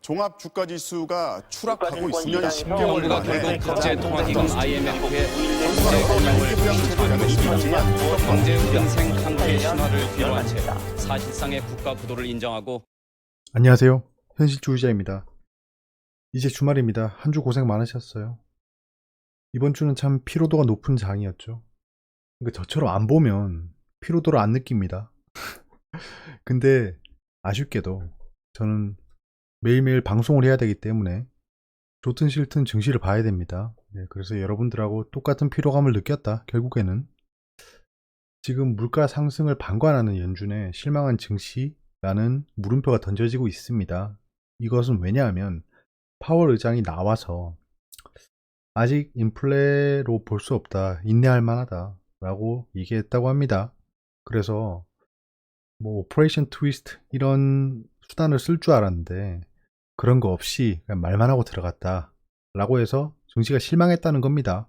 종합 주가 지수가 추락하고 수년 10개월 정부가 만에 결국 국제통화기금 IMF의 경제 경제 현생 상태 신화를 뒤로한 채 사실상의 국가 부도를 인정하고. 안녕하세요. 현실주의자입니다. 이제 주말입니다. 한 주 고생 많으셨어요. 이번 주는 참 피로도가 높은 장이었죠. 그러니까 저처럼 안 보면 피로도를 안 느낍니다. 근데 아쉽게도 저는 매일매일 방송을 해야 되기 때문에 좋든 싫든 증시를 봐야 됩니다. 네, 그래서 여러분들하고 똑같은 피로감을 느꼈다. 결국에는 지금 물가 상승을 방관하는 연준에 실망한 증시라는 물음표가 던져지고 있습니다. 이것은 왜냐하면 파월 의장이 나와서 아직 인플레로 볼 수 없다, 인내할 만하다 라고 얘기했다고 합니다. 그래서 뭐 오퍼레이션 트위스트 이런 수단을 쓸 줄 알았는데 그런 거 없이 그냥 말만 하고 들어갔다 라고 해서 증시가 실망했다는 겁니다.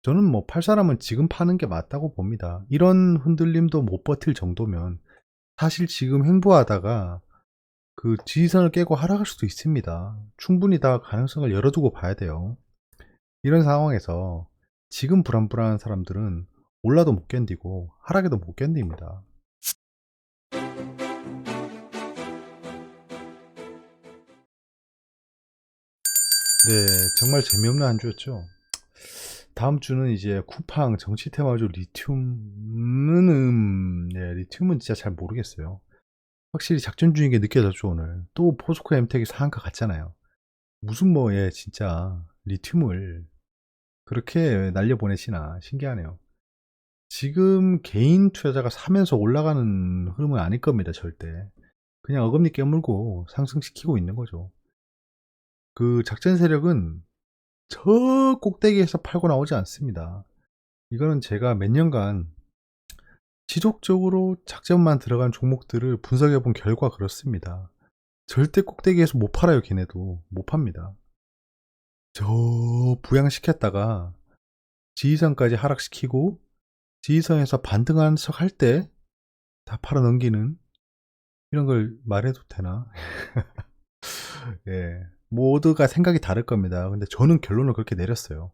저는 뭐 팔 사람은 지금 파는 게 맞다고 봅니다. 이런 흔들림도 못 버틸 정도면 사실 지금 횡보하다가 그 지지선을 깨고 하락할 수도 있습니다. 충분히 다 가능성을 열어두고 봐야 돼요. 이런 상황에서 지금 불안불안한 사람들은 올라도 못 견디고 하락에도 못 견딥니다. 네, 정말 재미없는 한 주였죠. 다음 주는 이제 쿠팡 정치 테마주 리튬은 리튬은 진짜 잘 모르겠어요. 확실히 작전 중인 게 느껴졌죠. 오늘 또 포스코 엠텍이 상한가 갔잖아요. 무슨 진짜 리튬을 그렇게 날려보내시나 신기하네요. 지금 개인 투자자가 사면서 올라가는 흐름은 아닐 겁니다. 절대. 그냥 어금니 깨물고 상승시키고 있는 거죠. 그 작전 세력은 저 꼭대기에서 팔고 나오지 않습니다. 이거는 제가 몇 년간 지속적으로 작전만 들어간 종목들을 분석해 본 결과 그렇습니다. 절대 꼭대기에서 못 팔아요. 걔네도 못 팝니다. 저 부양시켰다가 지지선까지 하락시키고 지지선에서 반등하는 척 할 때 다 팔아 넘기는 이런 걸 말해도 되나? 예, 모두가 생각이 다를 겁니다. 근데 저는 결론을 그렇게 내렸어요.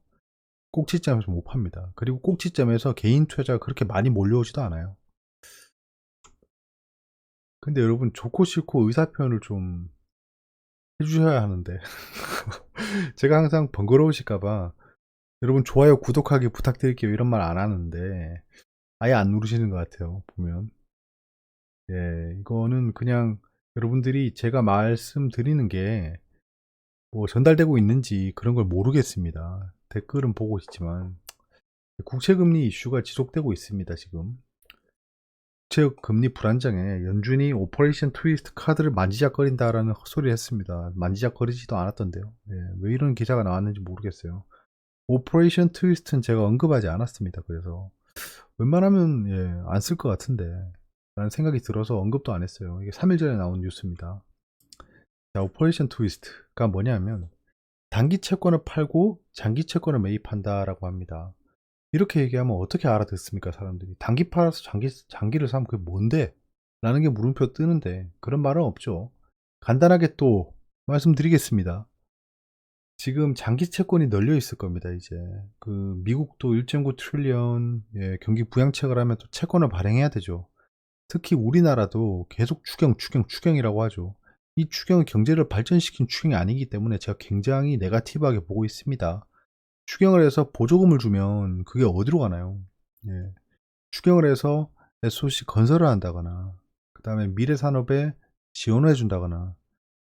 꼭지점에서 못 팝니다. 그리고 꼭지점에서 개인 투자자가 그렇게 많이 몰려오지도 않아요. 근데 여러분 좋고 싫고 의사표현을 좀 해주셔야 하는데 제가 항상 번거로우실까봐 여러분 좋아요 구독하기 부탁드릴게요 이런 말 안 하는데 아예 안 누르시는 것 같아요. 보면 이거는 그냥 여러분들이 제가 말씀드리는 게 뭐 전달되고 있는지 그런 걸 모르겠습니다. 댓글은 보고 있지만 국채금리 이슈가 지속되고 있습니다. 지금 국채금리 불안정에 연준이 오퍼레이션 트위스트 카드를 만지작거린다라는 헛소리를 했습니다. 만지작거리지도 않았던데요. 왜 이런 기사가 나왔는지 모르겠어요. 오퍼레이션 트위스트는 제가 언급하지 않았습니다. 그래서 웬만하면 안 쓸 것 같은데 라는 생각이 들어서 언급도 안 했어요. 이게 3일 전에 나온 뉴스입니다. 자, 오퍼레이션 트위스트가 뭐냐면 단기 채권을 팔고 장기 채권을 매입한다라고 합니다. 이렇게 얘기하면 어떻게 알아듣습니까? 사람들이 단기 팔아서 장기를 사면 그게 뭔데? 라는 게 물음표 뜨는데 그런 말은 없죠. 간단하게 또 말씀드리겠습니다. 지금 장기 채권이 널려 있을 겁니다. 이제 그 미국도 1.9 트릴리언 경기 부양책을 하면 또 채권을 발행해야 되죠. 특히 우리나라도 계속 추경이라고 하죠. 이 추경은 경제를 발전시킨 추경이 아니기 때문에 제가 굉장히 네거티브하게 보고 있습니다. 추경을 해서 보조금을 주면 그게 어디로 가나요? 추경을 해서 SOC 건설을 한다거나 그 다음에 미래산업에 지원을 해준다거나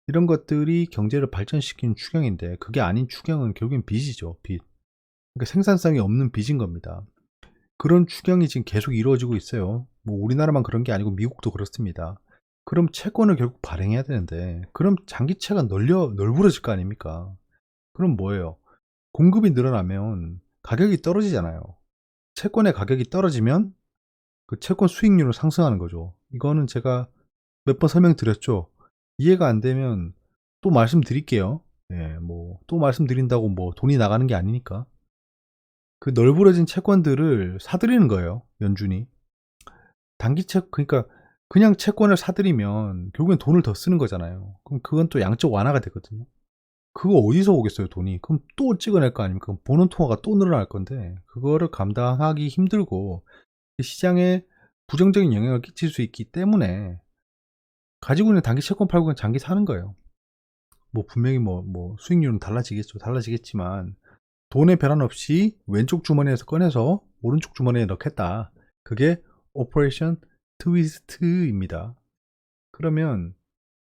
이런 것들이 경제를 발전시키는 추경인데 그게 아닌 추경은 결국엔 빚이죠. 빚. 그러니까 생산성이 없는 빚인 겁니다. 그런 추경이 지금 계속 이루어지고 있어요. 뭐 우리나라만 그런 게 아니고 미국도 그렇습니다. 그럼 채권을 결국 발행해야 되는데 그럼 장기채가 널브러질 거 아닙니까? 그럼 뭐예요? 공급이 늘어나면 가격이 떨어지잖아요. 채권의 가격이 떨어지면 그 채권 수익률은 상승하는 거죠. 이거는 제가 몇 번 설명드렸죠. 이해가 안 되면 또 말씀드릴게요. 또 말씀드린다고 뭐 돈이 나가는 게 아니니까. 그 널브러진 채권들을 사들이는 거예요. 연준이. 단기채 그러니까 그냥 채권을 사들이면 결국엔 돈을 더 쓰는 거잖아요. 그럼 그건 또 양적 완화가 되거든요. 그거 어디서 오겠어요, 돈이? 그럼 또 찍어낼 거 아닙니까? 보는 통화가 또 늘어날 건데 그거를 감당하기 힘들고 시장에 부정적인 영향을 끼칠 수 있기 때문에 가지고 있는 단기 채권 팔고 그냥 장기 사는 거예요. 뭐 분명히 뭐 수익률은 달라지겠지만 돈의 변환 없이 왼쪽 주머니에서 꺼내서 오른쪽 주머니에 넣겠다. 그게 오퍼레이션 트위스트입니다. 그러면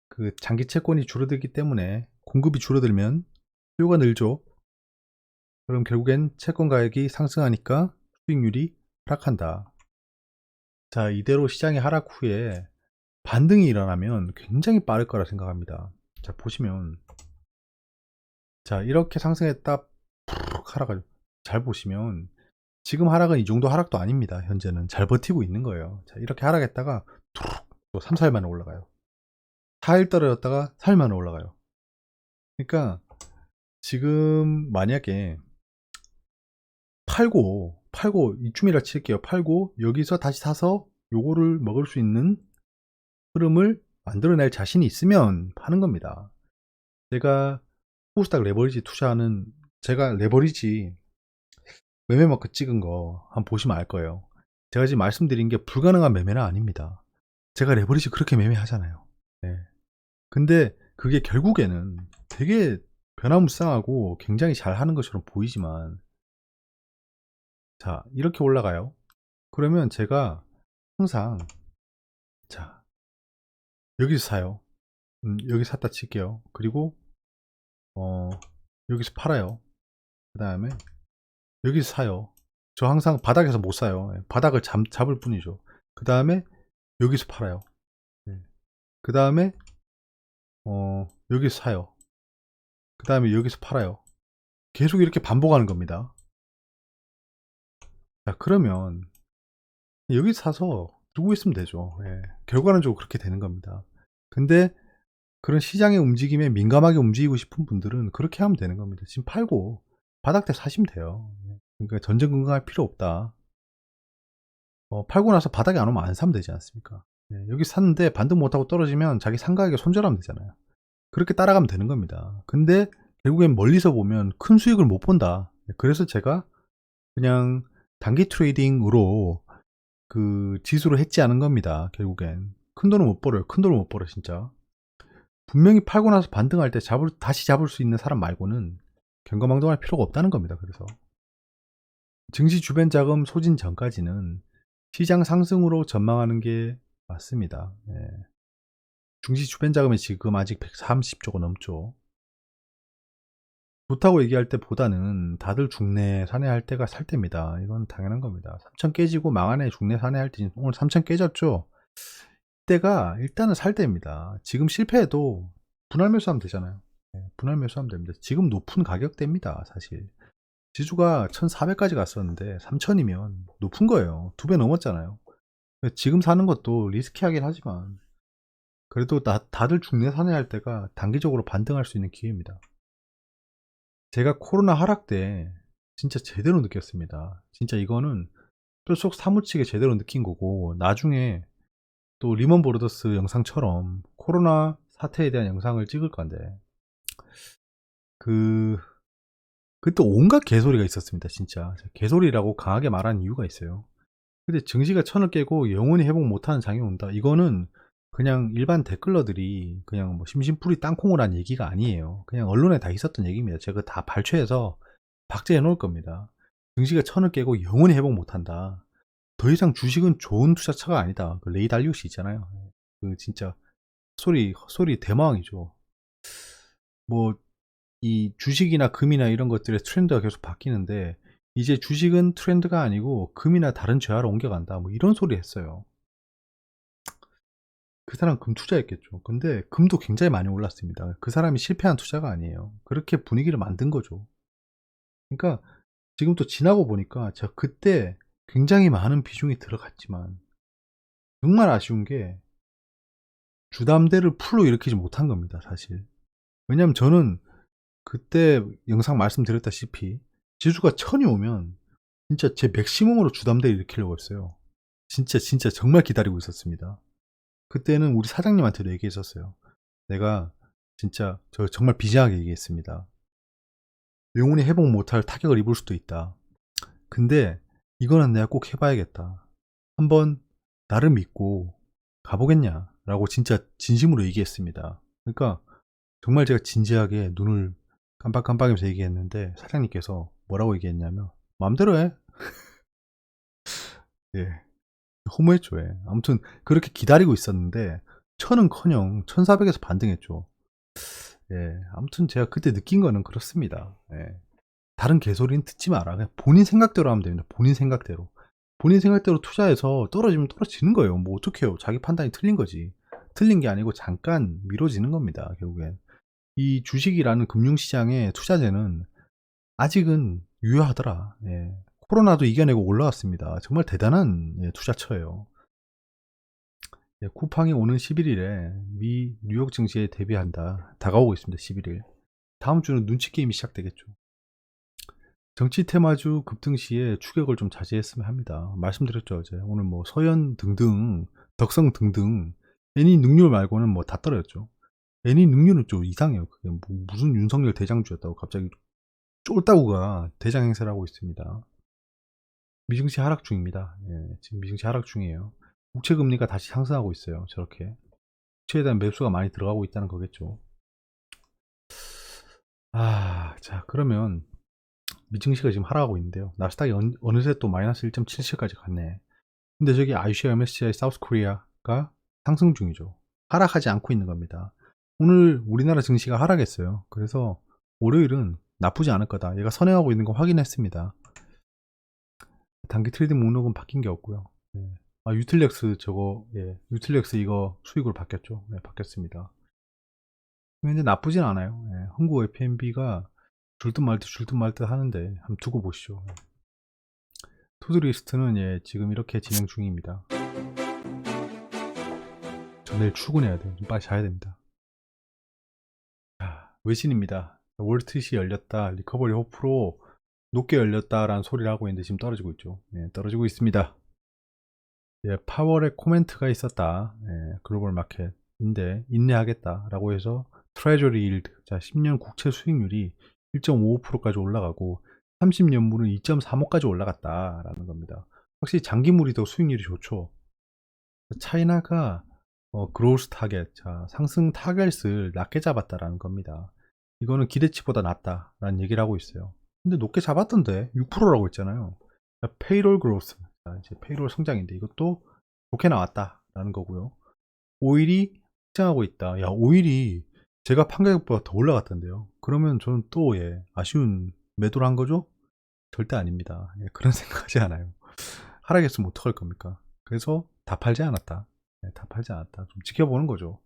그 장기 채권이 줄어들기 때문에 공급이 줄어들면 수요가 늘죠. 그럼 결국엔 채권 가격이 상승하니까 수익률이 하락한다. 자, 이대로 시장이 하락 후에 반등이 일어나면 굉장히 빠를 거라 생각합니다. 자, 보시면 자, 이렇게 상승했다 푹 하락을 잘 보시면 지금 하락은 이 정도 하락도 아닙니다. 현재는 잘 버티고 있는 거예요. 자, 이렇게 하락했다가 또 3, 4일 만에 올라가요. 4일 떨어졌다가 4일 만에 올라가요. 그러니까 지금 만약에 팔고 이쯤이라 칠게요. 팔고 여기서 다시 사서 요거를 먹을 수 있는 흐름을 만들어낼 자신이 있으면 파는 겁니다. 제가 코스닥 레버리지 투자하는 제가 레버리지 매매 마크 찍은 거 한번 보시면 알 거예요. 제가 지금 말씀드린 게 불가능한 매매는 아닙니다. 제가 레버리지 그렇게 매매하잖아요. 네. 근데 그게 결국에는 되게 변화무쌍하고 굉장히 잘 하는 것처럼 보이지만 자, 이렇게 올라가요. 그러면 제가 항상 자, 여기서 사요. 여기 샀다 칠게요. 그리고 여기서 팔아요. 그 다음에 여기서 사요. 저 항상 바닥에서 못 사요. 바닥을 잡을 뿐이죠. 그 다음에 여기서 팔아요. 그 다음에 여기서 사요. 그 다음에 여기서 팔아요. 계속 이렇게 반복하는 겁니다. 자, 그러면 여기서 사서 두고 있으면 되죠. 결과론적으로 그렇게 되는 겁니다. 근데 그런 시장의 움직임에 민감하게 움직이고 싶은 분들은 그렇게 하면 되는 겁니다. 지금 팔고 바닥 때 사시면 돼요. 그러니까 전전긍긍할 필요 없다. 팔고 나서 바닥에 안 오면 안 사면 되지 않습니까? 여기 샀는데 반등 못하고 떨어지면 자기 상가에게 손절하면 되잖아요. 그렇게 따라가면 되는 겁니다. 근데 결국엔 멀리서 보면 큰 수익을 못 본다. 그래서 제가 그냥 단기 트레이딩으로 그 지수를 해지하는 겁니다. 결국엔 큰 돈은 못 벌어요. 큰 돈을 못 벌어 진짜. 분명히 팔고 나서 반등할 때 다시 잡을 수 있는 사람 말고는 경거망동할 필요가 없다는 겁니다. 그래서 증시 주변 자금 소진 전까지는 시장 상승으로 전망하는 게 맞습니다. 증시 주변 자금이 지금 아직 130조가 넘죠. 좋다고 얘기할 때보다는 다들 중내 산해할 때가 살 때입니다. 이건 당연한 겁니다. 3천 깨지고 망한 애 중내 산해할 때 오늘 3천 깨졌죠. 이때가 일단은 살 때입니다. 지금 실패해도 분할 매수하면 되잖아요. 분할 매수하면 됩니다. 지금 높은 가격대입니다. 사실 지수가 1400까지 갔었는데 3000이면 높은 거예요. 2배 넘었잖아요. 지금 사는 것도 리스키하긴 하지만 그래도 다들 중내 산해할 때가 단기적으로 반등할 수 있는 기회입니다. 제가 코로나 하락 때 진짜 제대로 느꼈습니다. 진짜 이거는 뼛속 사무치게 제대로 느낀 거고 나중에 또 리먼 브로더스 영상처럼 코로나 사태에 대한 영상을 찍을 건데 그때 온갖 개소리가 있었습니다. 진짜 개소리라고 강하게 말하는 이유가 있어요. 근데 증시가 천을 깨고 영원히 회복 못하는 장이 온다. 이거는 그냥 일반 댓글러들이 그냥 뭐 심심풀이 땅콩을 한 얘기가 아니에요. 그냥 언론에 다 있었던 얘기입니다. 제가 다 발췌해서 박제해 놓을 겁니다. 증시가 천을 깨고 영원히 회복 못한다. 더 이상 주식은 좋은 투자처가 아니다. 그 레이 달리우스 있잖아요. 그 진짜 헛소리 대마왕이죠. 뭐 이 주식이나 금이나 이런 것들의 트렌드가 계속 바뀌는데 이제 주식은 트렌드가 아니고 금이나 다른 재화로 옮겨간다. 뭐 이런 소리 했어요. 그 사람 금 투자했겠죠. 근데 금도 굉장히 많이 올랐습니다. 그 사람이 실패한 투자가 아니에요. 그렇게 분위기를 만든 거죠. 그러니까 지금 또 지나고 보니까 제가 그때 굉장히 많은 비중이 들어갔지만 정말 아쉬운 게 주담대를 풀로 일으키지 못한 겁니다. 사실. 왜냐면 저는 그때 영상 말씀드렸다시피 지수가 1000이 오면 진짜 제 맥시멈으로 주담대를 일으키려고 했어요. 진짜 정말 기다리고 있었습니다. 그때는 우리 사장님한테도 얘기했었어요. 내가 진짜 저 정말 비장하게 얘기했습니다. 영혼이 회복 못할 타격을 입을 수도 있다. 근데 이거는 내가 꼭 해봐야겠다. 한번 나를 믿고 가보겠냐? 라고 진짜 진심으로 얘기했습니다. 그러니까 정말 제가 진지하게 눈을 깜빡깜빡하면서 얘기했는데 사장님께서 뭐라고 얘기했냐면 마음대로 해. 예, 허무했죠. 예. 아무튼 그렇게 기다리고 있었는데 천은커녕 1400에서 반등했죠. 예, 아무튼 제가 그때 느낀 거는 그렇습니다. 예. 다른 개소리는 듣지 마라. 그냥 본인 생각대로 하면 됩니다. 본인 생각대로. 본인 생각대로 투자해서 떨어지면 떨어지는 거예요. 뭐 어떡해요. 자기 판단이 틀린 거지. 틀린 게 아니고 잠깐 미뤄지는 겁니다. 결국엔. 이 주식이라는 금융시장의 투자재는 아직은 유효하더라. 예. 코로나도 이겨내고 올라왔습니다. 정말 대단한 투자처예요. 예, 쿠팡이 오는 11일에 미 뉴욕 증시에 대비한다. 다가오고 있습니다. 11일. 다음 주는 눈치 게임이 시작되겠죠. 정치 테마주 급등 시에 추격을 좀 자제했으면 합니다. 말씀드렸죠, 어제. 오늘 뭐 서현 등등, 덕성 등등, 애니 능률 말고는 뭐 다 떨어졌죠. 애니 능률은 좀 이상해요. 그게 뭐 무슨 윤석열 대장주였다고 갑자기 쫄따구가 대장 행세를 하고 있습니다. 미증시 하락 중입니다. 예, 지금 미증시 하락 중이에요. 국채 금리가 다시 상승하고 있어요. 저렇게. 국채에 대한 매수가 많이 들어가고 있다는 거겠죠. 자, 그러면 미증시가 지금 하락하고 있는데요. 나스닥이 어느새 또 마이너스 1.77까지 갔네. 근데 저기 아시아 MSCI 사우스코리아가 상승 중이죠. 하락하지 않고 있는 겁니다. 오늘 우리나라 증시가 하락했어요. 그래서 월요일은 나쁘지 않을 거다. 얘가 선행하고 있는 거 확인했습니다. 단기 트레이딩 목록은 바뀐 게 없고요. 네. 유틸렉스 저거, 예, 유틸렉스 이거 수익으로 바뀌었죠. 네, 바뀌었습니다. 근데 나쁘진 않아요. 예, 한국 FMB가 줄듯 말듯 하는데 한번 두고 보시죠. 투드리스트는 예, 지금 이렇게 진행 중입니다. 저 내일 출근해야 돼요. 좀 빨리 자야 됩니다. 외신입니다. 월트시 열렸다. 리커버리 호프로 높게 열렸다라는 소리를 하고 있는데 지금 떨어지고 있죠. 예, 떨어지고 있습니다. 예, 파월의 코멘트가 있었다. 예, 글로벌 마켓인데 인내하겠다라고 해서 트레저리 일드, 자 10년 국채 수익률이 1.55%까지 올라가고 30년물은 2.35까지 올라갔다라는 겁니다. 확실히 장기물이 더 수익률이 좋죠. 차이나가 그로우스 타겟, 자 상승 타겟을 낮게 잡았다라는 겁니다. 이거는 기대치보다 낮다라는 얘기를 하고 있어요. 근데 높게 잡았던데 6%라고 했잖아요. 페이롤 그로스, 이제 페이롤 성장인데 이것도 좋게 나왔다라는 거고요. 오일이 상장하고 있다. 야, 오일이 제가 판 가격보다 더 올라갔던데요. 그러면 저는 또 예, 아쉬운 매도를 한 거죠? 절대 아닙니다. 예, 그런 생각하지 않아요. 하락했으면 어떡할 겁니까? 그래서 다 팔지 않았다. 예, 다 팔지 않았다. 좀 지켜보는 거죠.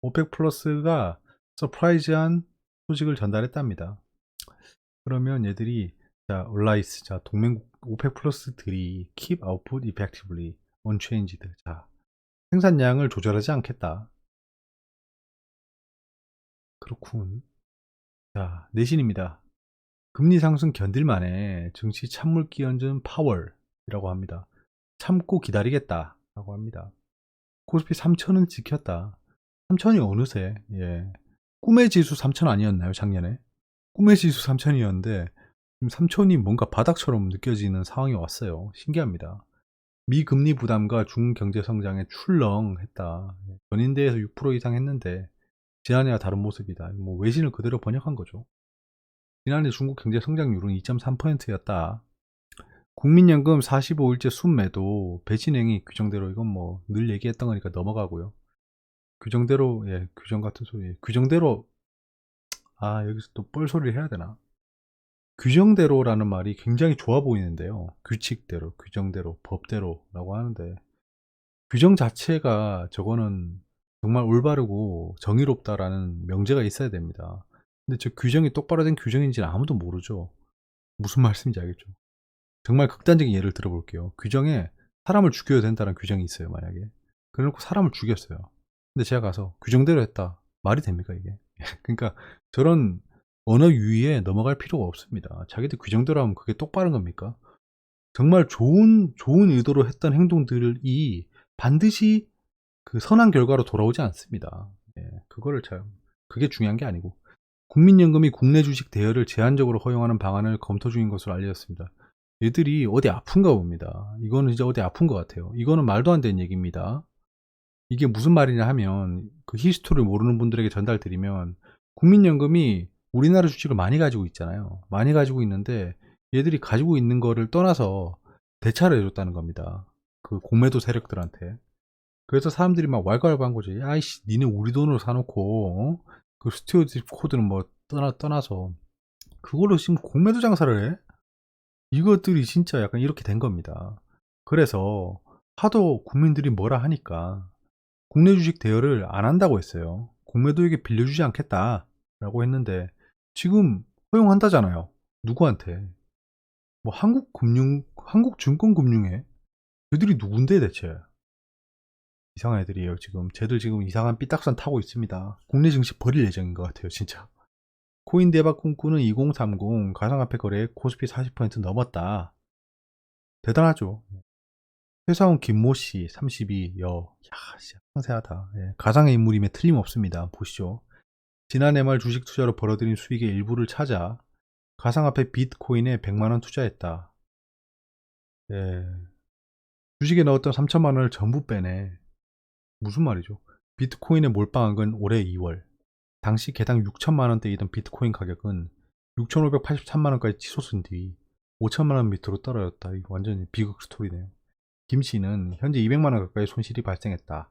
오펙 플러스가 서프라이즈한 소식을 전달했답니다. 그러면 얘들이 자, 얼라이스, 자, 동맹국 오펙 플러스들이 keep output effectively unchanged. 자, 생산량을 조절하지 않겠다. 그렇군. 자, 내신입니다. 금리 상승 견딜만해 증시 찬물기 얹은 파월이라고 합니다. 참고 기다리겠다라고 합니다. 코스피 3천은 지켰다. 3천이 어느새 예. 꿈의 지수 3천 아니었나요 작년에? 꿈의 지수 3천이었는데 지금 3천이 뭔가 바닥처럼 느껴지는 상황이 왔어요. 신기합니다. 미금리 부담과 중경제 성장에 출렁했다. 전인대에서 6% 이상 했는데 지난해와 다른 모습이다. 뭐 외신을 그대로 번역한 거죠. 지난해 중국 경제 성장률은 2.3%였다. 국민연금 45일째 순매도 배진행위 규정대로 이건 뭐 늘 얘기했던 거니까 넘어가고요. 규정대로 예, 규정 같은 소리. 규정대로 여기서 또 뻘소리를 해야 되나? 규정대로라는 말이 굉장히 좋아 보이는데요. 규칙대로, 규정대로, 법대로라고 하는데 규정 자체가 저거는 정말 올바르고 정의롭다라는 명제가 있어야 됩니다. 근데 저 규정이 똑바로 된 규정인지는 아무도 모르죠. 무슨 말씀인지 알겠죠? 정말 극단적인 예를 들어볼게요. 규정에 사람을 죽여야 된다는 규정이 있어요, 만약에. 그래놓고 사람을 죽였어요. 근데 제가 가서 규정대로 했다. 말이 됩니까, 이게? 그러니까 저런 언어 유희에 넘어갈 필요가 없습니다. 자기들 규정대로 하면 그게 똑바른 겁니까? 정말 좋은 의도로 했던 행동들이 반드시 그 선한 결과로 돌아오지 않습니다. 예, 그게 중요한 게 아니고 국민연금이 국내 주식 대여를 제한적으로 허용하는 방안을 검토 중인 것으로 알려졌습니다. 얘들이 어디 아픈가 봅니다. 이거는 진짜 어디 아픈 것 같아요. 이거는 말도 안 되는 얘기입니다. 이게 무슨 말이냐 하면 그 히스토리를 모르는 분들에게 전달드리면 국민연금이 우리나라 주식을 많이 가지고 있잖아요. 많이 가지고 있는데 얘들이 가지고 있는 거를 떠나서 대차를 해줬다는 겁니다. 그 공매도 세력들한테. 그래서 사람들이 막 왈가왈부한 거지. 아이씨, 니네 우리 돈으로 사놓고 그 스튜어드 코드는 뭐 떠나서 그걸로 지금 공매도 장사를 해? 이것들이 진짜 약간 이렇게 된 겁니다. 그래서 하도 국민들이 뭐라 하니까 국내 주식 대여를 안 한다고 했어요. 공매도에게 빌려주지 않겠다라고 했는데 지금 허용한다잖아요. 누구한테? 뭐 한국증권금융회? 그들이 누군데 대체? 이상한 애들이에요. 쟤들 지금 이상한 삐딱선 타고 있습니다. 국내 증시 버릴 예정인 것 같아요. 진짜. 코인 대박 꿈꾸는 2030 가상화폐 거래 코스피 40% 넘었다. 대단하죠. 회사원 김모씨 32 야, 진짜 상세하다. 예, 가상의 인물임에 틀림없습니다. 보시죠. 지난해 말 주식 투자로 벌어들인 수익의 일부를 찾아 가상화폐 비트코인에 100만원 투자했다. 예, 주식에 넣었던 3천만원을 전부 빼내. 무슨 말이죠? 비트코인에 몰빵한 건 올해 2월. 당시 개당 6천만원대이던 비트코인 가격은 6,583만원까지 치솟은 뒤 5천만원 밑으로 떨어졌다. 이거 완전히 비극 스토리네요. 김 씨는 현재 200만원 가까이 손실이 발생했다.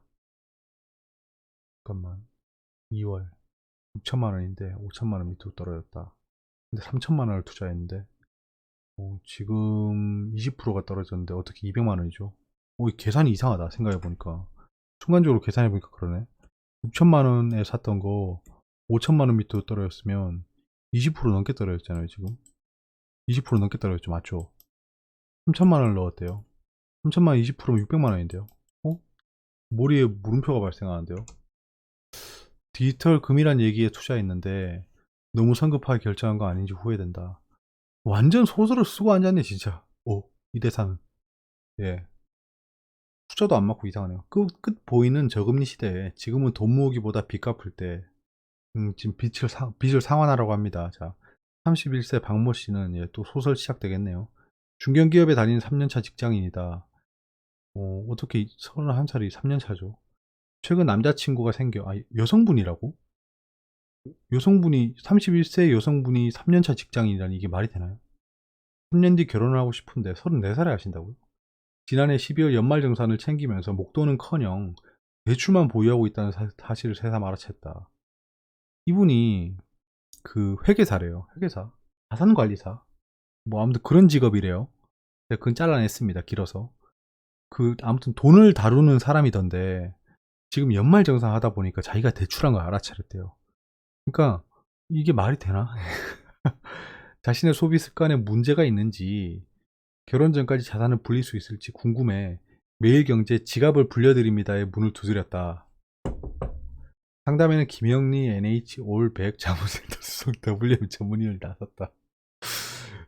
잠깐만. 2월 6천만원인데 5천만원 밑으로 떨어졌다. 근데 3천만원을 투자했는데 지금 20%가 떨어졌는데 어떻게 200만원이죠? 계산이 이상하다 생각해보니까. 순간적으로 계산해보니까 그러네. 6천만원에 샀던 거 5천만원 밑으로 떨어졌으면 20% 넘게 떨어졌잖아요. 지금 20% 넘게 떨어졌죠. 맞죠? 3천만원을 넣었대요. 3천만원 20%면 600만원인데요. 머리에 물음표가 발생하는데요. 디지털 금이란 얘기에 투자했는데 너무 성급하게 결정한 거 아닌지 후회된다. 완전 소설을 쓰고 앉았네 진짜. 이 대사는. 예. 숫자도 안 맞고 이상하네요. 끝 보이는 저금리 시대에 지금은 돈 모으기보다 빚 갚을 때 지금 빚을 상환하라고 합니다. 자, 31세 박모 씨는 또 소설 시작되겠네요. 중견기업에 다니는 3년차 직장인이다. 어떻게 31살이 3년차죠? 최근 남자친구가 생겨. 여성분이라고? 31세 여성분이 3년차 직장인이라니 이게 말이 되나요? 3년 뒤 결혼을 하고 싶은데 34살에 하신다고요? 지난해 12월 연말정산을 챙기면서 목돈은커녕 대출만 보유하고 있다는 사실을 새삼 알아챘다. 이분이 그 회계사래요. 회계사. 자산관리사. 뭐 아무튼 그런 직업이래요. 제가 그건 잘라냈습니다. 길어서. 아무튼 돈을 다루는 사람이던데 지금 연말정산 하다 보니까 자기가 대출한 걸 알아차렸대요. 그러니까 이게 말이 되나? 자신의 소비 습관에 문제가 있는지 결혼 전까지 자산을 불릴 수 있을지 궁금해 매일경제 지갑을 불려드립니다에 문을 두드렸다. 상담에는 김영리 NH 올100 자문센터 수석 WM 전문의를 나섰다.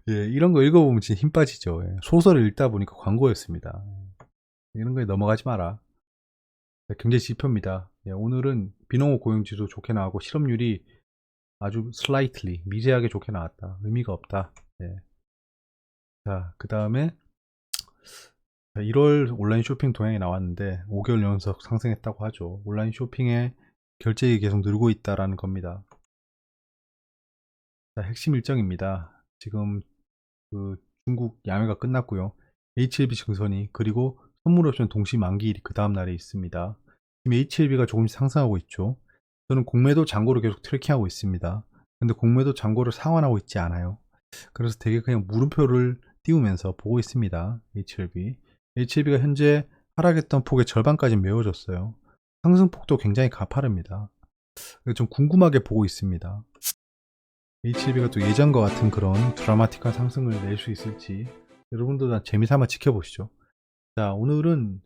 예, 이런 거 읽어보면 진짜 힘 빠지죠. 예, 소설을 읽다 보니까 광고였습니다. 이런 거에 넘어가지 마라. 네, 경제 지표입니다. 예, 오늘은 비농업 고용지수 좋게 나오고 실업률이 아주 slightly 미세하게 좋게 나왔다. 의미가 없다. 예. 자, 그 다음에 1월 온라인 쇼핑 동향이 나왔는데 5개월 연속 상승했다고 하죠. 온라인 쇼핑의 결제액이 계속 늘고 있다라는 겁니다. 자, 핵심 일정입니다. 지금 그 중국 야매가 끝났고요. HLB 증선이 그리고 선물 옵션 동시 만기일이 그 다음 날에 있습니다. 지금 HLB가 조금씩 상승하고 있죠. 저는 공매도 잔고를 계속 트래킹하고 있습니다. 근데 공매도 잔고를 상환하고 있지 않아요. 그래서 되게 그냥 물음표를 띄우면서 보고 있습니다. HLB가 현재 하락했던 폭의 절반까지 메워졌어요. 상승폭도 굉장히 가파릅니다. 좀 궁금하게 보고 있습니다. HLB가 또 예전과 같은 그런 드라마틱한 상승을 낼 수 있을지 여러분도 다 재미삼아 지켜보시죠. 자, 오늘은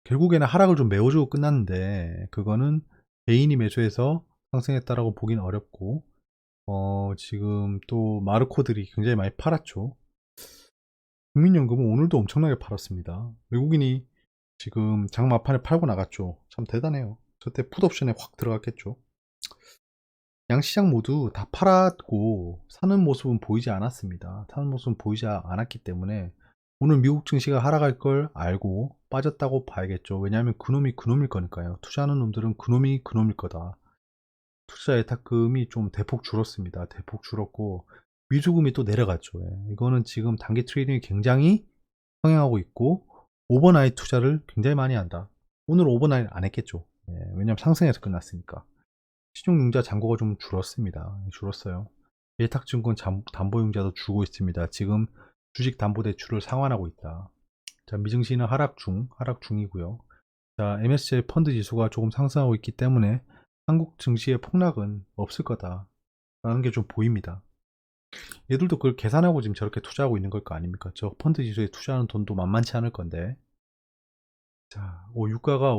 결국에는 하락을 좀 메워주고 끝났는데 그거는 개인이 매수해서 상승했다라고 보긴 어렵고 지금 또 마르코들이 굉장히 많이 팔았죠. 국민연금은 오늘도 엄청나게 팔았습니다. 외국인이 지금 장마판에 팔고 나갔죠. 참 대단해요. 저때 풋옵션에 확 들어갔겠죠. 양시장 모두 다 팔았고 사는 모습은 보이지 않았습니다. 사는 모습은 보이지 않았기 때문에 오늘 미국 증시가 하락할 걸 알고 빠졌다고 봐야겠죠. 왜냐하면 그놈이 그놈일 거니까요. 투자하는 놈들은 그놈이 그놈일 거다. 투자 예탁금이 좀 대폭 줄었습니다. 대폭 줄었고 미주금이 또 내려갔죠. 이거는 지금 단기 트레이딩이 굉장히 성행하고 있고 오버나잇 투자를 굉장히 많이 한다. 오늘 오버나잇 안 했겠죠. 왜냐하면 상승해서 끝났으니까. 신용융자 잔고가 좀 줄었습니다. 줄었어요. 예탁증권 담보융자도 줄고 있습니다. 지금 주식담보대출을 상환하고 있다. 자, 미증시는 하락 중이고요. 자, MSCI 펀드 지수가 조금 상승하고 있기 때문에 한국 증시의 폭락은 없을 거다라는 게 좀 보입니다. 얘들도 그걸 계산하고 지금 저렇게 투자하고 있는 걸 거 아닙니까? 저 펀드 지수에 투자하는 돈도 만만치 않을 건데. 자, 유가가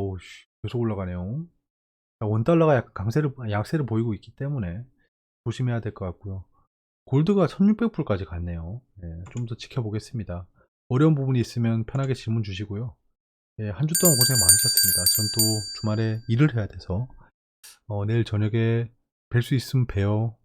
계속 올라가네요. 원달러가 약간 약세를 보이고 있기 때문에 조심해야 될 것 같고요. 골드가 1600불까지 갔네요. 좀 더 지켜보겠습니다. 어려운 부분이 있으면 편하게 질문 주시고요. 한 주 동안 고생 많으셨습니다. 전 또 주말에 일을 해야 돼서 내일 저녁에 뵐 수 있으면 봬요.